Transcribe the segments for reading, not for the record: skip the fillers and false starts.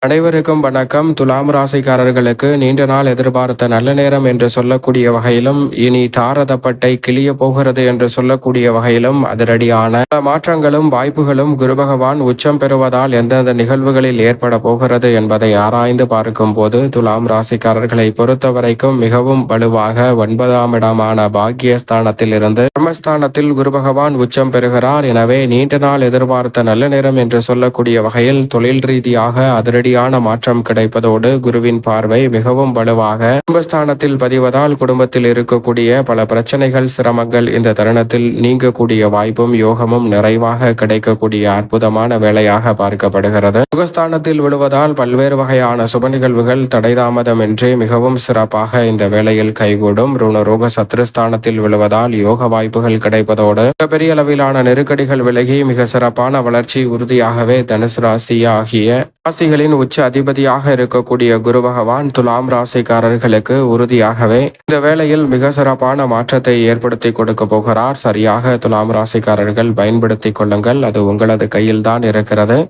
அனைவருக்கும் வணக்கம். துலாம் ராசிக்காரர்களுக்கு நீண்ட நாள் எதிர்பார்த்த நல்ல நேரம் என்று சொல்லக்கூடிய வகையிலும், இனி தாரதப்பட்டை கிளிய போகிறது என்று சொல்லக்கூடிய வகையிலும் அதிரடியான பல மாற்றங்களும் வாய்ப்புகளும் குரு பகவான் உச்சம் பெறுவதால் எந்தெந்த நிகழ்வுகளில் ஏற்பட போகிறது என்பதை ஆராய்ந்து பார்க்கும் போது, துலாம் ராசிக்காரர்களை பொறுத்தவரைக்கும் மிகவும் வலுவாக 9ஆம் இடமான பாக்கியஸ்தானத்தில் இருந்து கர்மஸ்தானத்தில் குரு பகவான் உச்சம் பெறுகிறார். எனவே நீண்ட நாள் எதிர்பார்த்த நல்ல நேரம் என்று சொல்லக்கூடிய வகையில் தொழில் ரீதியாக அதிரடி மாற்றம் கிடைப்பதோடு குருவின் பார்வை மிகவும் வலுவாக குடும்பஸ்தானத்தில் பதிவதால் குடும்பத்தில் இருக்கக்கூடிய பல பிரச்சனைகள் சிரமங்கள் இந்த தருணத்தில் நீங்கக்கூடிய வாய்ப்பும் யோகமும் நிறைவாக கிடைக்கக்கூடிய அற்புதமான வேலையாக பார்க்கப்படுகிறது. சுகஸ்தானத்தில் விழுவதால் பல்வேறு வகையான சுப நிகழ்வுகள் தடைதாமதமின்றி மிகவும் சிறப்பாக இந்த வேளையில் கைகூடும். ருணரோக சத்ருஸ்தானத்தில் விழுவதால் யோக வாய்ப்புகள் கிடைப்பதோடு மிகப்பெரிய அளவிலான நெருக்கடிகள் விலகி மிக சிறப்பான வளர்ச்சி உறுதியாகவே தனுசு ராசி ஆகிய ராசிகளின் உச்ச அதிபதியாக இருக்கக்கூடிய குரு பகவான் துலாம் ராசிக்காரர்களுக்கு உறுதியாகவே இந்த வேளையில் மிக சிறப்பான மாற்றத்தை ஏற்படுத்தி கொடுக்க போகிறார். சரியாக துலாம் ராசிக்காரர்கள் பயன்படுத்திக் கொள்ளுங்கள். அது உங்களது கையில் தான் இருக்கிறது.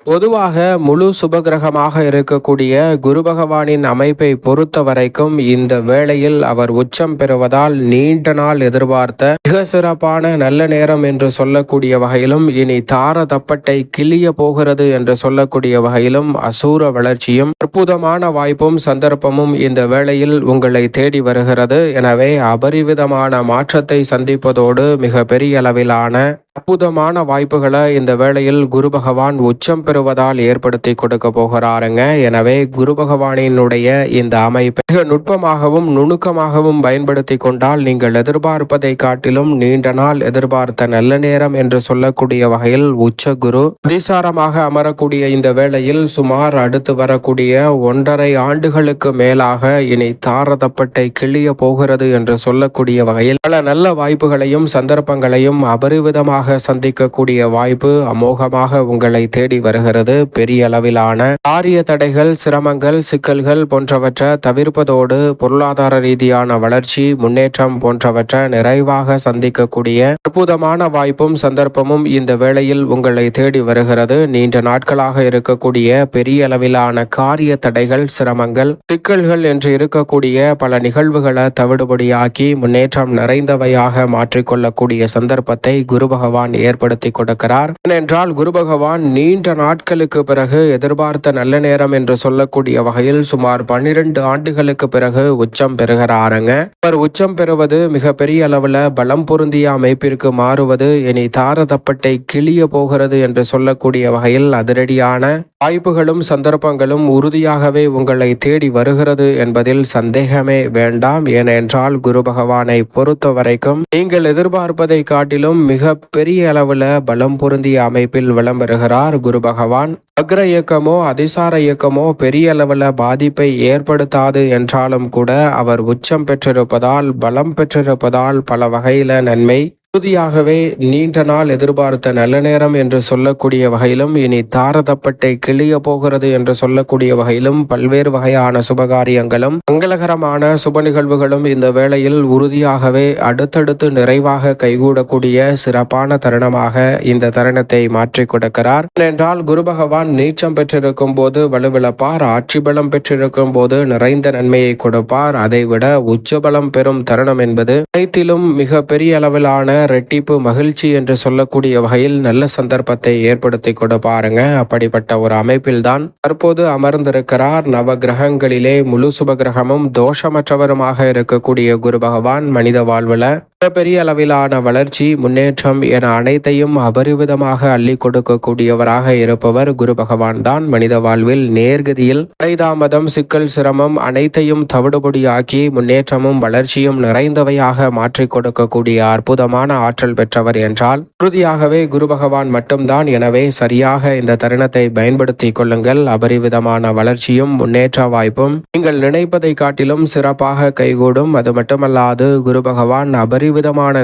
பொதுவாக முழு சுபகிரகமாக இருக்கக்கூடிய குரு பகவானின் அமைப்பை பொறுத்த வரைக்கும் இந்த வேளையில் அவர் உச்சம் பெறுவதால் நீண்ட நாள் எதிர்பார்த்த மிக சிறப்பான நல்ல நேரம் என்று சொல்லக்கூடிய வகையிலும், இனி தார தப்பட்டை கிளிய போகிறது என்று சொல்லக்கூடிய வகையிலும் அசூர வளர்ச்சியும் அற்புதமான வாய்ப்பும் சந்தர்ப்பமும் இந்த வேளையில் உங்களை தேடி வருகிறது. எனவே அபரிவிதமான மாற்றத்தை சந்திப்பதோடு மிக பெரிய அளவிலான அற்புதமான வாய்ப்புகளை இந்த வேளையில் குரு பகவான் உச்சம் பெறுவதால் ஏற்படுத்தி கொடுக்க போகிறாருங்க. எனவே குரு பகவானினுடைய இந்த அமைப்பை மிக நுட்பமாகவும் நுணுக்கமாகவும் பயன்படுத்தி கொண்டால் நீங்கள் எதிர்பார்ப்பதை காட்டிலும் நீண்ட நாள் எதிர்பார்த்த நல்ல நேரம் என்று சொல்லக்கூடிய வகையில் உச்ச குரு அதிசாரமாக அமரக்கூடிய இந்த வேளையில் சுமார் அடுத்து வரக்கூடிய 1.5 ஆண்டுகளுக்கு மேலாக இனி தாரதப்பட்டை கிளிய போகிறது என்று சொல்லக்கூடிய வகையில் பல நல்ல வாய்ப்புகளையும் சந்தர்ப்பங்களையும் அபரிவிதமாக சந்திக்கக்கூடிய வாய்ப்பு அமோகமாக உங்களை தேடி வருகிறது. பெரிய அளவிலான காரிய தடைகள் சிரமங்கள் சிக்கல்கள் போன்றவற்றை தவிர்ப்பதோடு பொருளாதார ரீதியான வளர்ச்சி முன்னேற்றம் போன்றவற்றை நிறைவாக சந்திக்கக்கூடிய அற்புதமான வாய்ப்பும் சந்தர்ப்பமும் இந்த வேளையில் உங்களை தேடி வருகிறது. நீண்ட நாட்களாக இருக்கக்கூடிய பெரிய அளவிலான காரிய தடைகள் சிரமங்கள் சிக்கல்கள் என்று இருக்கக்கூடிய பல நிகழ்வுகளை தவிடுபடியாக்கி முன்னேற்றம் நிறைந்தவையாக மாற்றிக்கொள்ளக்கூடிய சந்தர்ப்பத்தை குரு பகவான் ஏற்படுத்தி கொடுக்கிறார். ஏனென்றால் குரு பகவான் நீண்ட நாட்களுக்கு பிறகு எதிர்பார்த்த நல்ல நேரம் என்று சொல்லக்கூடிய வகையில் சுமார் 12 ஆண்டுகளுக்கு பிறகு உச்சம் பெறுகிறாருங்க. அவர் உச்சம் பெறுவது மிக பெரிய அளவுல பலம் பொருந்திய அமைப்பிற்கு மாறுவது இனி தாரதப்பட்டை கிளிய போகிறது என்று சொல்லக்கூடிய வகையில் அதிரடியான வாய்ப்புகளும் சந்தர்ப்பங்களும் உறுதியாகவே உங்களை தேடி வருகிறது என்பதில் சந்தேகமே வேண்டாம். ஏனென்றால் குரு பகவானை பொறுத்த வரைக்கும் நீங்கள் எதிர்பார்ப்பதை காட்டிலும் மிக பெரிய அளவுல பலம் பொருந்திய அமைப்பில் விளம்பெறுகிறார் குரு பகவான். அக்ர இயக்கமோ அதிசார இயக்கமோ பெரிய அளவுல பாதிப்பை ஏற்படுத்தாது என்றாலும் கூட அவர் உச்சம் பெற்றிருப்பதால் பலம் பெற்றிருப்பதால் பல வகையில நன்மை உறுதியாகவே நீண்ட நாள் எதிர்பார்த்த நல்ல நேரம் என்று சொல்லக்கூடிய வகையிலும் இனி தாரதப்பட்டை கிளிய போகிறது என்று சொல்லக்கூடிய வகையிலும் பல்வேறு வகையான சுபகாரியங்களும் மங்களகரமான சுப நிகழ்வுகளும் இந்த வேளையில் உறுதியாகவே அடுத்தடுத்து நிறைவாக கைகூடக்கூடிய சிறப்பான தருணமாக இந்த தருணத்தை மாற்றிக் கொடுக்கிறார். ஏனென்றால் குரு பகவான் நீச்சம் பெற்றிருக்கும் போது வலுவிழப்பார், ஆட்சி பலம் பெற்றிருக்கும் போது நிறைந்த நன்மையை கொடுப்பார். அதைவிட உச்சபலம் பெறும் தருணம் என்பது அனைத்திலும் மிக பெரிய அளவிலான ரெட்டிப்பு மகிழ்ச்சி என்று சொல்லக்கூடிய வகையில் நல்ல சந்தர்ப்பத்தை ஏற்படுத்தி கொடுப்பாருங்க. அப்படிப்பட்ட ஒரு அமைப்பில்தான் தற்போது அமர்ந்திருக்கிறார். நவ கிரகங்களிலே முழு சுப கிரகமும் தோஷமற்றவருமாக இருக்கக்கூடிய குரு பகவான் மனித வாழ்வுல பெரிய அளவிலான வளர்ச்சி முன்னேற்றம் என அனைத்தையும் அபரிவிதமாக அள்ளி கொடுக்கக்கூடியவராக இருப்பவர் குரு பகவான் தான். மனித வாழ்வில் நேர்கதியில் தடைதாமதம் சிக்கல் சிரமம் அனைத்தையும் தவிடுபடியாக்கி முன்னேற்றமும் வளர்ச்சியும் நிறைந்தவையாக மாற்றிக் கொடுக்கக்கூடிய அற்புதமான ஆற்றல் பெற்றவர் என்றால் உறுதியாகவே குரு பகவான் மட்டும்தான். எனவே சரியாக இந்த தருணத்தை பயன்படுத்தி கொள்ளுங்கள். அபரிவிதமான வளர்ச்சியும் முன்னேற்ற வாய்ப்பும் நீங்கள் நினைப்பதை காட்டிலும் சிறப்பாக கைகூடும். அது மட்டுமல்லாது குரு பகவான் அபரிவிதமான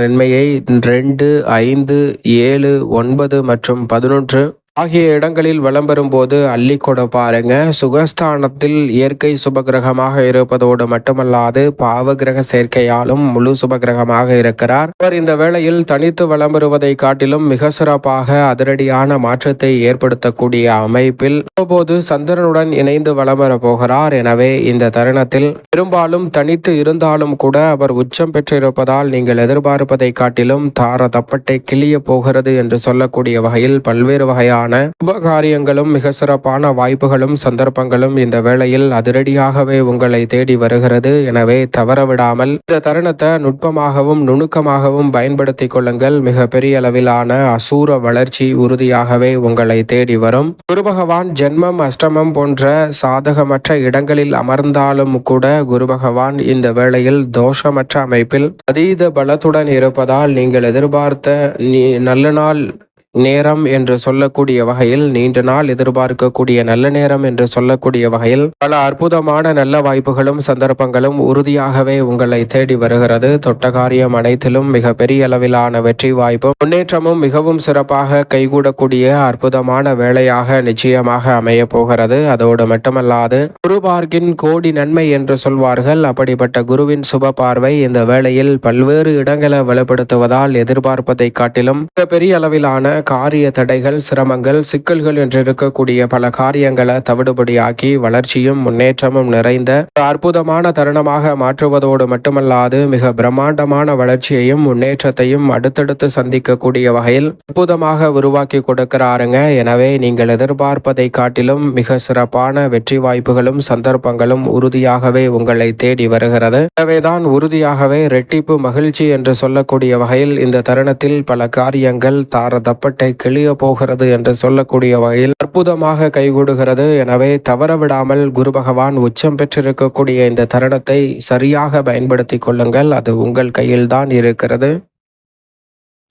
நன்மையை 2, 5, 7, 9 மற்றும் 11 ஆகிய இடங்களில் வலம் பெறும்போது அள்ளி கொடுப்பாருங்க. சுகஸ்தானத்தில் இயற்கை சுபகிரகமாக இருப்பதோடு மட்டுமல்லாது பாவகிரக சேர்க்கையாலும் முழு சுபகிரகமாக இருக்கிறார். அவர் இந்த வேளையில் தனித்து வலம் பெறுவதை காட்டிலும் மிக சிறப்பாக அதிரடியான மாற்றத்தை ஏற்படுத்தக்கூடிய அமைப்பில் அவ்வப்போது சந்திரனுடன் இணைந்து வலம் பெற போகிறார். எனவே இந்த தருணத்தில் பெரும்பாலும் தனித்து இருந்தாலும் கூட அவர் உச்சம் பெற்றிருப்பதால் நீங்கள் எதிர்பார்ப்பதை காட்டிலும் தார தப்பட்டை கிளிய போகிறது என்று சொல்லக்கூடிய வகையில் பல்வேறு வகையான சுபகாரியங்களும் மிக சிறப்பான வாய்ப்புகளும் சந்தர்ப்பங்களும் இந்த வேளையில் அதிரடியாகவே உங்களை தேடி வருகிறது. எனவே தவறவிடாமல் இந்த தருணத்தை நுட்பமாகவும் நுணுக்கமாகவும் பயன்படுத்திக் கொள்ளுங்கள். மிக பெரிய அளவிலான அசூர வளர்ச்சி உறுதியாகவே உங்களை தேடி வரும். குரு பகவான் ஜென்மம் அஷ்டமம் போன்ற சாதகமற்ற இடங்களில் அமர்ந்தாலும் கூட குரு பகவான் இந்த வேளையில் தோஷமற்ற அமைப்பில் அதீத பலத்துடன் இருப்பதால் நீங்கள் எதிர்பார்த்த நல்ல நாள் நேரம் என்று சொல்லக்கூடிய வகையில் நீண்ட நாள் எதிர்பார்க்கக்கூடிய நல்ல நேரம் என்று சொல்லக்கூடிய வகையில் பல அற்புதமான நல்ல வாய்ப்புகளும் சந்தர்ப்பங்களும் உறுதியாகவே உங்களை தேடி வருகிறது. தொட்ட காரியம் அனைத்திலும் மிக பெரிய அளவிலான வெற்றி வாய்ப்பும் முன்னேற்றமும் மிகவும் சிறப்பாக கைகூடக்கூடிய அற்புதமான வேலையாக நிச்சயமாக அமைய போகிறது. அதோடு மட்டுமல்லாது குரு பார்க்கின் கோடி நன்மை என்று சொல்வார்கள். அப்படிப்பட்ட குருவின் சுப பார்வை இந்த வேளையில் பல்வேறு இடங்களை வலுப்படுத்துவதால் எதிர்பார்ப்பதை காட்டிலும் மிக பெரிய அளவிலான காரிய தடைகள் சிரமங்கள் சிக்கல்கள் என்று இருக்கக்கூடிய பல காரியங்களை தவிடுபடியாக்கி வளர்ச்சியும் முன்னேற்றமும் நிறைந்த அற்புதமான தருணமாக மாற்றுவதோடு மட்டுமல்லாது மிக பிரம்மாண்டமான வளர்ச்சியையும் முன்னேற்றத்தையும் அடுத்தடுத்து சந்திக்கக்கூடிய வகையில் அற்புதமாக உருவாக்கி கொடுக்கிறாருங்க. எனவே நீங்கள் எதிர்பார்ப்பதை காட்டிலும் மிக சிறப்பான வெற்றி வாய்ப்புகளும் சந்தர்ப்பங்களும் உறுதியாகவே உங்களை தேடி வருகிறது. எனவேதான் உறுதியாகவே ரெட்டிப்பு மகிழ்ச்சி என்று சொல்லக்கூடிய வகையில் இந்த தருணத்தில் பல காரியங்கள் தாரதப்பட்ட கிளிய போகிறது என்று சொல்லக்கூடிய வகையில் அற்புதமாக கைகூடுகிறது. எனவே தவறவிடாமல் குரு பகவான் உச்சம் பெற்றிருக்கக்கூடிய இந்த தருணத்தை சரியாக பயன்படுத்திக் கொள்ளுங்கள். அது உங்கள் கையில்தான் இருக்கிறது.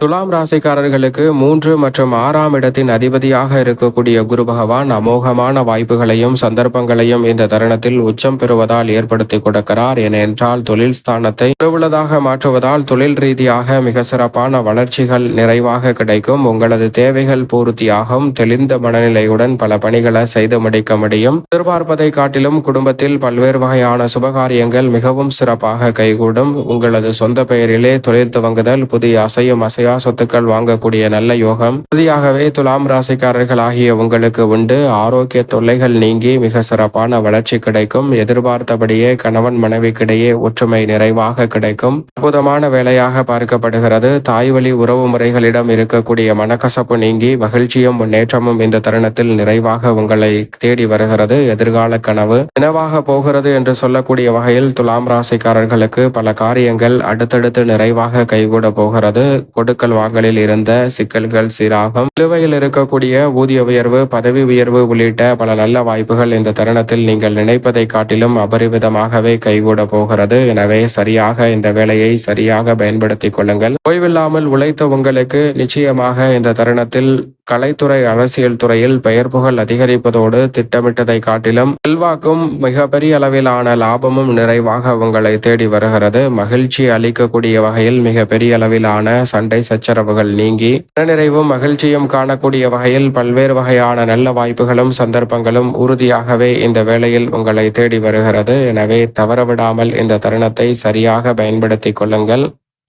துலாம் ராசிக்காரர்களுக்கு 3 மற்றும் 6ஆம் இடத்தின் அதிபதியாக இருக்கக்கூடிய குரு பகவான் அமோகமான வாய்ப்புகளையும் சந்தர்ப்பங்களையும் இந்த தருணத்தில் உச்சம் பெறுவதால் ஏற்படுத்தி கொடுக்கிறார். ஏனென்றால் தொழில் ஸ்தானத்தை உறவுள்ளதாக மாற்றுவதால் தொழில் ரீதியாக மிக சிறப்பான வளர்ச்சிகள் நிறைவாக கிடைக்கும். உங்களது தேவைகள் பூர்த்தியாகும். தெளிந்த மனநிலையுடன் பல பணிகளை செய்து முடிக்க முடியும். எதிர்பார்ப்பதை காட்டிலும் குடும்பத்தில் பல்வேறு வகையான சுபகாரியங்கள் மிகவும் சிறப்பாக கைகூடும். உங்களது சொந்த பெயரிலே தொழில் துவங்குதல், புதிய அசையும் அசையா சொத்துக்கள் வாங்கக்கூடிய நல்ல யோகம் உறுதியாகவே துலாம் ராசிக்காரர்கள் ஆகிய உங்களுக்கு உண்டு. ஆரோக்கிய தொல்லைகள் நீங்கி மிக சிறப்பான வளர்ச்சி கிடைக்கும். எதிர்பார்த்தபடியே கணவன் மனைவிக்கிடையே ஒற்றுமை நிறைவாக கிடைக்கும். அற்புதமான வேலையாக பார்க்கப்படுகிறது. தாய் வழி உறவு முறைகளிடம் இருக்கக்கூடிய மனக்கசப்பு நீங்கி மகிழ்ச்சியும் முன்னேற்றமும் இந்த தருணத்தில் நிறைவாக உங்களை தேடி வருகிறது. எதிர்கால கனவு நினைவாக போகிறது என்று சொல்லக்கூடிய வகையில் துலாம் ராசிக்காரர்களுக்கு பல காரியங்கள் அடுத்தடுத்து நிறைவாக கைகூட போகிறது. கொடுக்கல் வாங்கலில் இருந்த சிக்கல்கள் சீராகும். நிலுவையில் இருக்கக்கூடிய ஊதிய உயர்வு, பதவி உயர்வு உள்ளிட்ட பல நல்ல வாய்ப்புகள் இந்த தருணத்தில் நீங்கள் நினைப்பதை காட்டிலும் அபரிவிதமாகவே கைகூட போகிறது. எனவே சரியாக இந்த வேலையை சரியாக பயன்படுத்திக் கொள்ளுங்கள். ஓய்வில்லாமல் உழைத்த உங்களுக்கு நிச்சயமாக இந்த தருணத்தில் கலைத்துறை அரசியல் துறையில் பெயர் புகழ் அதிகரிப்பதோடு திட்டமிட்டதை காட்டிலும் செல்வாக்கும் மிகப்பெரிய அளவிலான லாபமும் நிறைவாக உங்களை தேடி வருகிறது. மகிழ்ச்சி அளிக்கக்கூடிய வகையில் மிக பெரிய அளவிலான சண்டை சச்சரவுகள் நீங்கி நிறைவும் மகிழ்ச்சியும் காணக்கூடிய வகையில் பல்வேறு வகையான நல்ல வாய்ப்புகளும் சந்தர்ப்பங்களும் உறுதியாகவே இந்த வேளையில் உங்களை தேடி வருகிறது. எனவே தவறவிடாமல் இந்த தருணத்தை சரியாக பயன்படுத்திக் கொள்ளுங்கள்.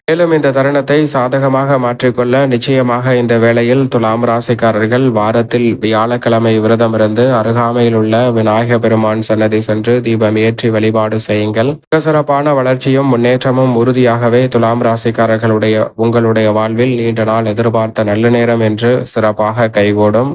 மேலும் இந்த தருணத்தை சாதகமாக மாற்றிக்கொள்ள நிச்சயமாக இந்த வேளையில் துலாம் ராசிக்காரர்கள் வாரத்தில் வியாழக்கிழமை விரதமிருந்து அருகாமையில் உள்ள விநாயக பெருமான் சன்னதி சென்று தீபம் ஏற்றி வழிபாடு செய்யுங்கள். மிக சிறப்பான வளர்ச்சியும் முன்னேற்றமும் உறுதியாகவே துலாம் ராசிக்காரர்களுடைய உங்களுடைய வாழ்வில் நீண்ட நாள் எதிர்பார்த்த நல்ல நேரம் என்று சிறப்பாக கைகூடும்.